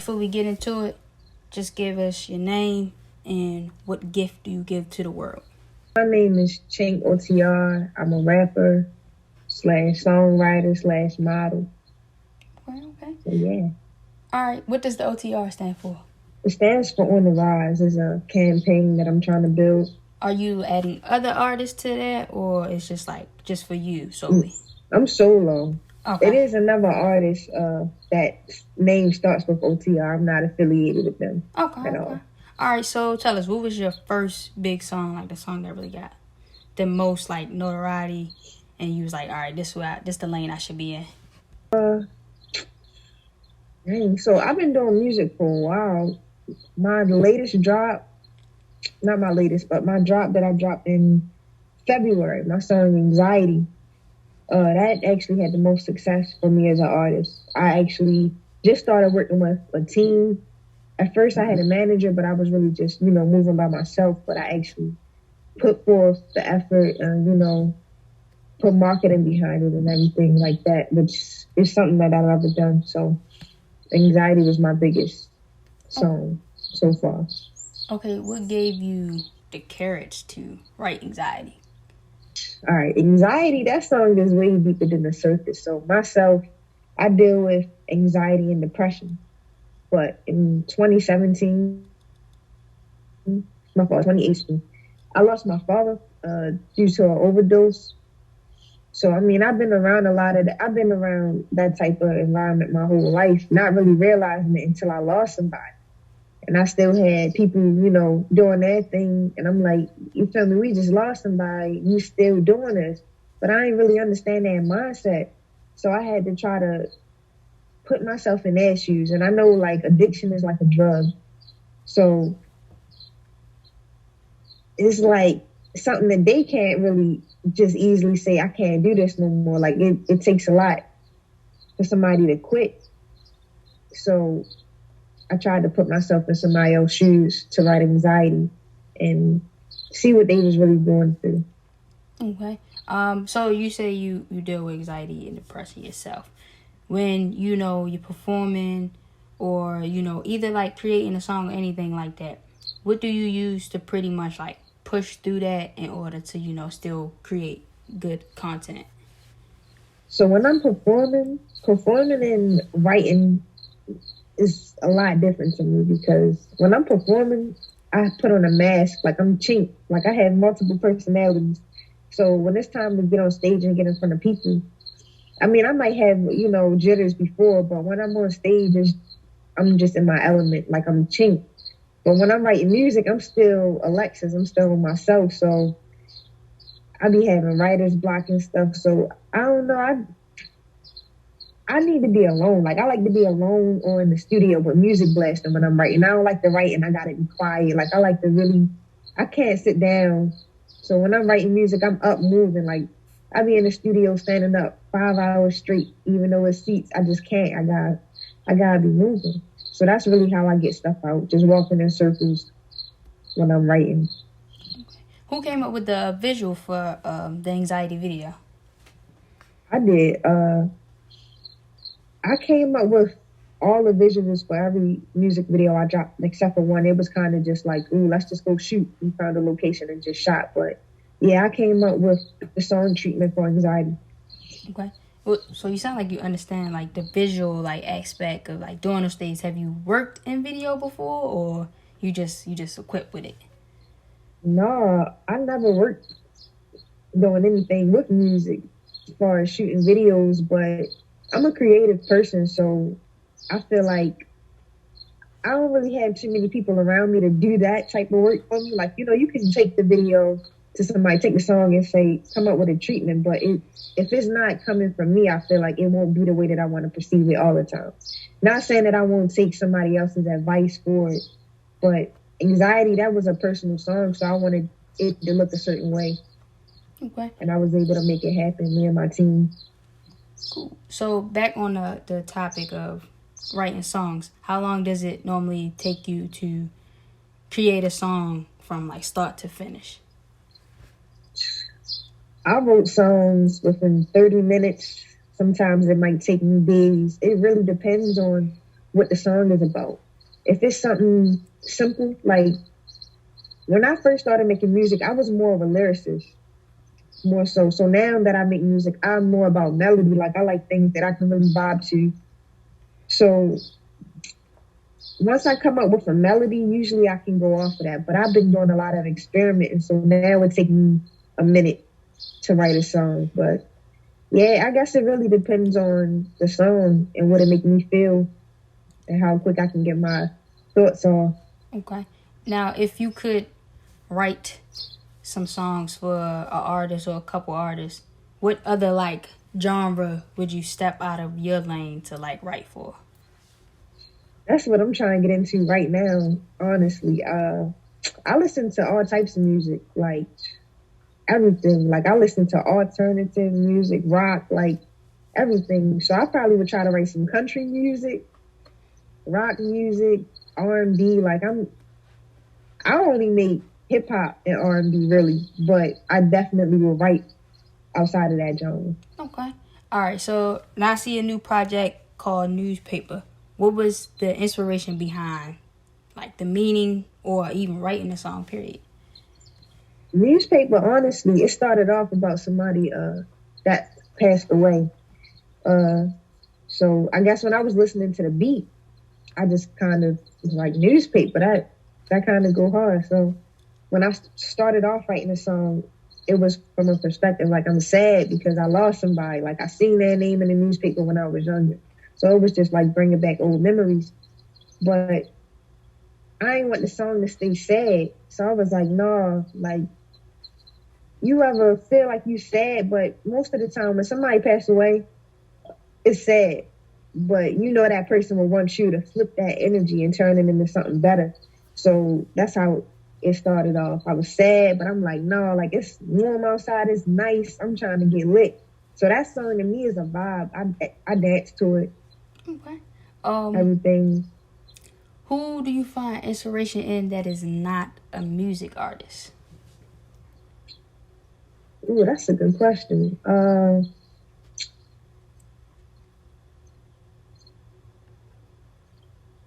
before we get into it, just give us your name and what gift do you give to the world. My name is Chink OTR. I'm a rapper slash songwriter slash model. Okay. So yeah. All right. What does the OTR stand for? It stands for On the Rise. It's a campaign that I'm trying to build. Are you adding other artists to that, or it's just for you solely? I'm solo. Okay. It is another artist that name starts with OTR. I'm not affiliated with them at all. All right, so tell us, what was your first big song, like the song that really got the most like notoriety, and you was like, all right, this the lane I should be in? So I've been doing music for a while. My latest drop, not my latest, but my drop that I dropped in February, my song Anxiety, that actually had the most success for me as an artist. I actually just started working with a team. At first I had a manager, but I was really just, moving by myself. But I actually put forth the effort and, put marketing behind it and everything like that, which is something that I've never done. So Anxiety was my biggest song so far. Okay, what gave you the courage to write Anxiety? All right, Anxiety, that song is way deeper than the surface. So myself, I deal with anxiety and depression. But in 2018, I lost my father due to an overdose. So, I've been around I've been around that type of environment my whole life, not really realizing it until I lost somebody. And I still had people, doing their thing. And I'm like, you feel me? We just lost somebody. You still doing this. But I ain't really understand their mindset. So I had to try to put myself in their shoes. And I know, like, addiction is like a drug. So it's like something that they can't really just easily say, I can't do this no more. Like, it takes a lot for somebody to quit. So I tried to put myself in somebody else's shoes to write Anxiety and see what they was really going through. Okay. So you say you deal with anxiety and depression yourself. When, you're performing or, either like creating a song or anything like that, what do you use to pretty much like push through that in order to, still create good content? So when I'm performing and writing is a lot different to me, because when I'm performing, I put on a mask, like I'm Chink, like I have multiple personalities. So when it's time to get on stage and get in front of people, I might have, jitters before, but when I'm on stage, I'm just in my element, like I'm Chink. But when I'm writing music, I'm still Alexis, I'm still myself. So I be having writer's block and stuff. So I don't know, I need to be alone. Like, I like to be alone or in the studio with music blasting when I'm writing. I don't like to write and I gotta be quiet. Like, I like to really, I can't sit down. So when I'm writing music, I'm up moving. Like, I be in the studio standing up 5 hours straight, even though it's seats. I just can't. I gotta be moving. So that's really how I get stuff out, just walking in circles when I'm writing. Okay. Who came up with the visual for the Anxiety video? I did. I came up with all the visuals for every music video I dropped, except for one. It was kind of just like, ooh, let's just go shoot. We found a location and just shot. But yeah, I came up with the song treatment for Anxiety. Okay. Well, so you sound like you understand like the visual like aspect of like doing those things. Have you worked in video before, or you just equipped with it? No, I never worked doing anything with music as far as shooting videos, but I'm a creative person, so I feel like I don't really have too many people around me to do that type of work for me. Like, you can take the video to somebody, take the song and say, come up with a treatment, but if it's not coming from me, I feel like it won't be the way that I want to perceive it all the time. Not saying that I won't take somebody else's advice for it, but Anxiety, that was a personal song, so I wanted it to look a certain way. Okay. And I was able to make it happen, me and my team. Cool. So back on the topic of writing songs, how long does it normally take you to create a song from like start to finish? I wrote songs within 30 minutes. Sometimes it might take me days. It really depends on what the song is about. If it's something simple, like when I first started making music, I was more of a lyricist, more so. So now that I make music, I'm more about melody. Like I like things that I can really vibe to. So once I come up with a melody, usually I can go off of that. But I've been doing a lot of experimenting, so now it takes me a minute to write a song. But yeah, I guess it really depends on the song and what it make me feel and how quick I can get my thoughts off. Okay. Now, if you could write some songs for an artist or a couple artists, what other like genre would you step out of your lane to like write for? That's what I'm trying to get into right now, honestly. I listen to all types of music, like everything. Like I listen to alternative music, rock, like everything. So I probably would try to write some country music, rock music, R&B. I only make hip hop and R&B really, but I definitely will write outside of that genre. Okay. All right. So now I see a new project called Newspaper. What was the inspiration behind, like the meaning or even writing the song? Period. Newspaper, honestly, it started off about somebody that passed away. Uh, so I guess when I was listening to the beat, I just kind of was like newspaper. That kind of go hard. So when I started off writing a song, it was from a perspective like I'm sad because I lost somebody. Like I seen their name in the newspaper when I was younger. So it was just like bringing back old memories. But I ain't want the song to stay sad. So I was like, no, like you ever feel like you sad, but most of the time when somebody passed away, it's sad. But you know that person will want you to flip that energy and turn it into something better. So that's how it started off. I was sad, but I'm like, no, like it's warm outside, it's nice. I'm trying to get lit. So that song to me is a vibe. I dance to it. Okay. Everything. Who do you find inspiration in that is not a music artist? Ooh, that's a good question.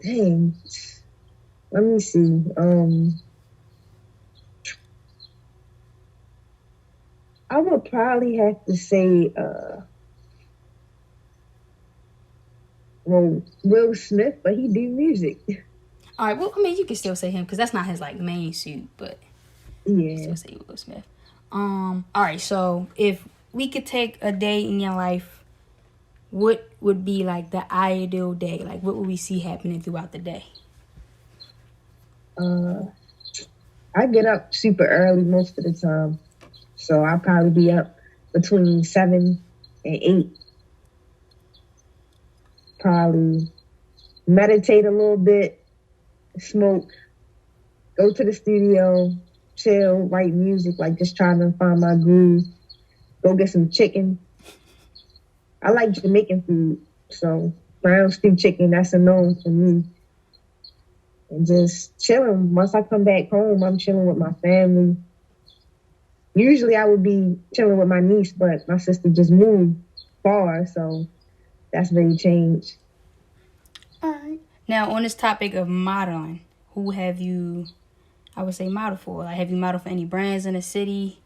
Dang. Let me see. I would probably have to say, well, Will Smith, but he do music. All right. Well, I mean, you can still say him because that's not his like main suit, but you can Yeah. still say Will Smith. All right. So if we could take a day in your life, what would be like the ideal day? Like, what would we see happening throughout the day? I get up super early most of the time. So I'll probably be up between 7 and 8. Probably meditate a little bit, smoke, go to the studio, chill, write music, like just trying to find my groove. Go get some chicken. I like Jamaican food, so brown stew chicken, that's a no for me. And just chilling. Once I come back home, I'm chilling with my family. Usually I would be chilling with my niece, but my sister just moved far, so that's very changed. All right. Now, on this topic of modeling, who have you, I would say, model for? Like, have you modeled for any brands in the city?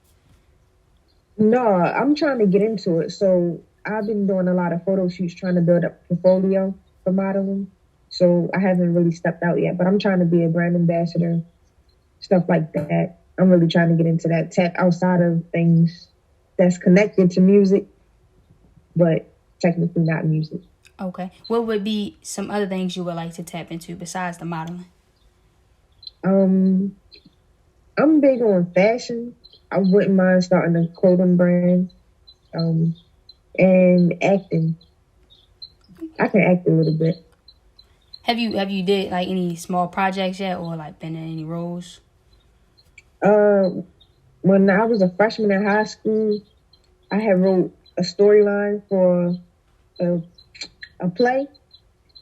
No, I'm trying to get into it. So I've been doing a lot of photo shoots, trying to build up portfolio for modeling. So I haven't really stepped out yet, but I'm trying to be a brand ambassador, stuff like that. I'm really trying to get into that tech outside of things that's connected to music, but technically not music. Okay. What would be some other things you would like to tap into besides the modeling? Um, I'm big on fashion. I wouldn't mind starting a clothing brand. And acting. I can act a little bit. Have you did like any small projects yet, or like been in any roles? When I was a freshman in high school, I had wrote a storyline for a, a play.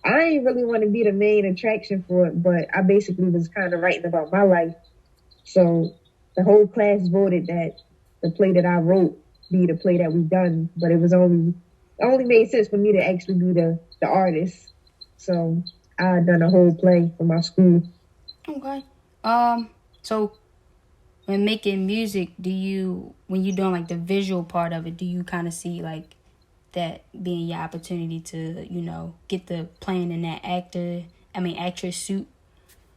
I ain't really want to be the main attraction for it, but I basically was kind of writing about my life. So the whole class voted that the play that I wrote be the play that we done, but it only made sense for me to actually be the artist. So I done a whole play for my school. Okay. So when making music, when you're doing like the visual part of it, do you kind of see like that being your opportunity to, get the playing in that actress suit?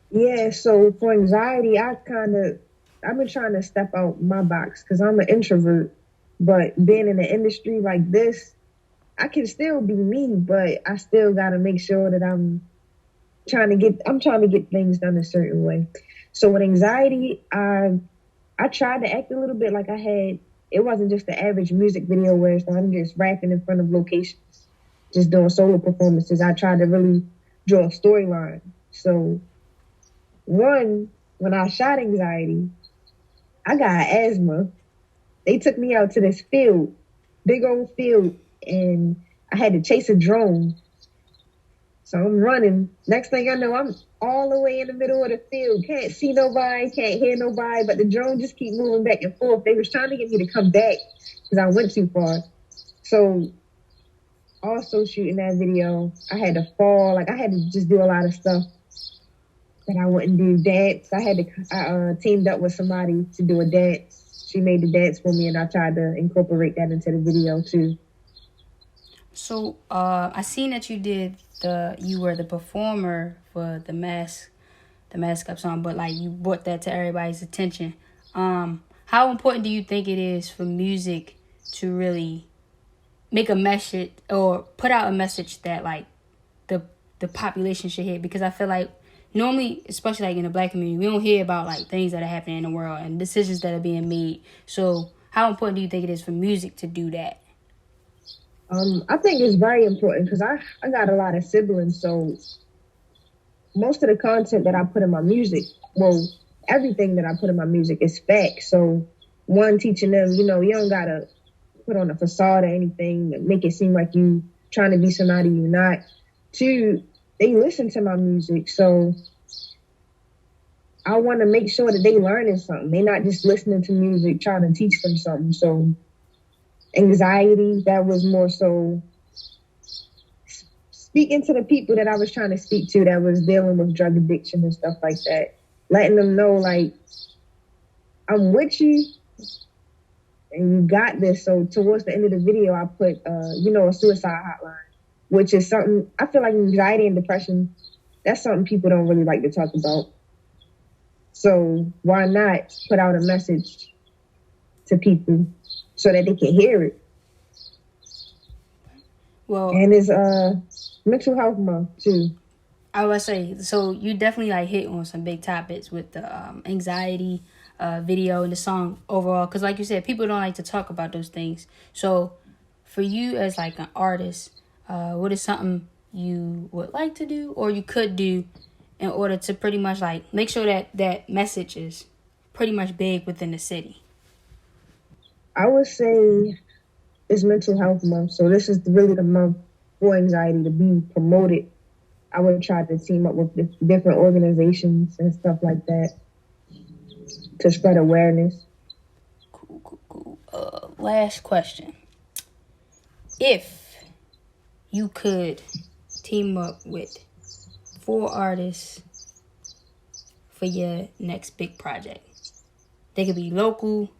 Yeah, so for anxiety, I've been trying to step out my box because I'm an introvert. But being in an industry like this, I can still be me, but I still got to make sure that I'm trying to get things done a certain way. So with anxiety, I tried to act a little bit like it wasn't just the average music video where I'm just rapping in front of locations, just doing solo performances. I tried to really draw a storyline. So when I shot anxiety, I got asthma. They took me out to this field, big old field, and I had to chase a drone. So I'm running. Next thing I know, I'm all the way in the middle of the field. Can't see nobody, can't hear nobody, but the drone just keep moving back and forth. They was trying to get me to come back because I went too far. So also shooting that video, I had to fall. Like I had to just do a lot of stuff that I wouldn't do. Dance. I teamed up with somebody to do a dance. She made the dance for me and I tried to incorporate that into the video too. So I seen that you were the performer for the mask up song, but like you brought that to everybody's attention. How important do you think it is for music to really make a message or put out a message that like the population should hear? Because I feel like normally, especially like in the Black community, we don't hear about like things that are happening in the world and decisions that are being made. So how important do you think it is for music to do that? I think it's very important because I got a lot of siblings, so most of the content that I put in my music, well, everything that I put in my music is fact. So one, teaching them, you don't gotta put on a facade or anything that make it seem like you trying to be somebody you're not. Two, they listen to my music, so I want to make sure that they learning something. They not just listening to music trying to teach them something. So anxiety, that was more so speaking to the people that I was trying to speak to that was dealing with drug addiction and stuff like that. Letting them know, like, I'm with you and you got this. So towards the end of the video, I put, a suicide hotline, which is something, I feel like anxiety and depression, that's something people don't really like to talk about. So why not put out a message to people so that they can hear it? Well, and it's mental health month too. I would say, so you definitely like hit on some big topics with the anxiety video and the song overall, because like you said, people don't like to talk about those things. So for you as like an artist, what is something you would like to do or you could do in order to pretty much like make sure that message is pretty much big within the city? I would say it's mental health month, so this is really the month for anxiety to be promoted. I would try to team up with different organizations and stuff like that to spread awareness. Cool. Last question. If you could team up with 4 artists for your next big project, they could be local,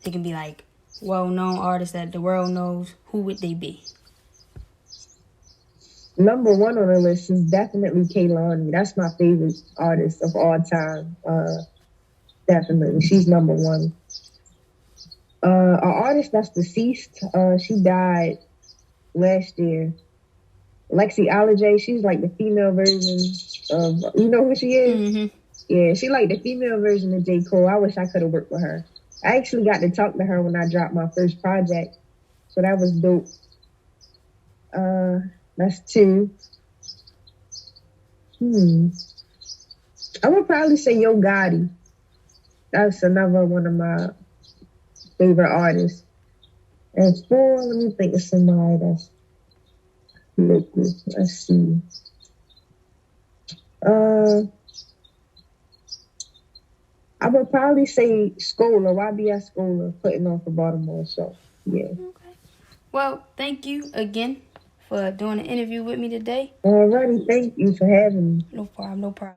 they can be like well-known artists that the world knows, who would they be? Number one on the list is definitely Kehlani. That's my favorite artist of all time. Definitely. She's number one. An artist that's deceased, she died last year. Lexi Alajay, she's like the female version of, you know who she is? Mm-hmm. Yeah, she like the female version of J. Cole. I wish I could have worked with her. I actually got to talk to her when I dropped my first project. So that was dope. That's 2. I would probably say Yo Gotti. That's another one of my favorite artists. And 4, let me think of somebody that's local. Let's see. I would probably say Scholar, YBS Scholar, putting on for Baltimore. So, yeah. Okay. Well, thank you again for doing the interview with me today. Alrighty, thank you for having me. No problem.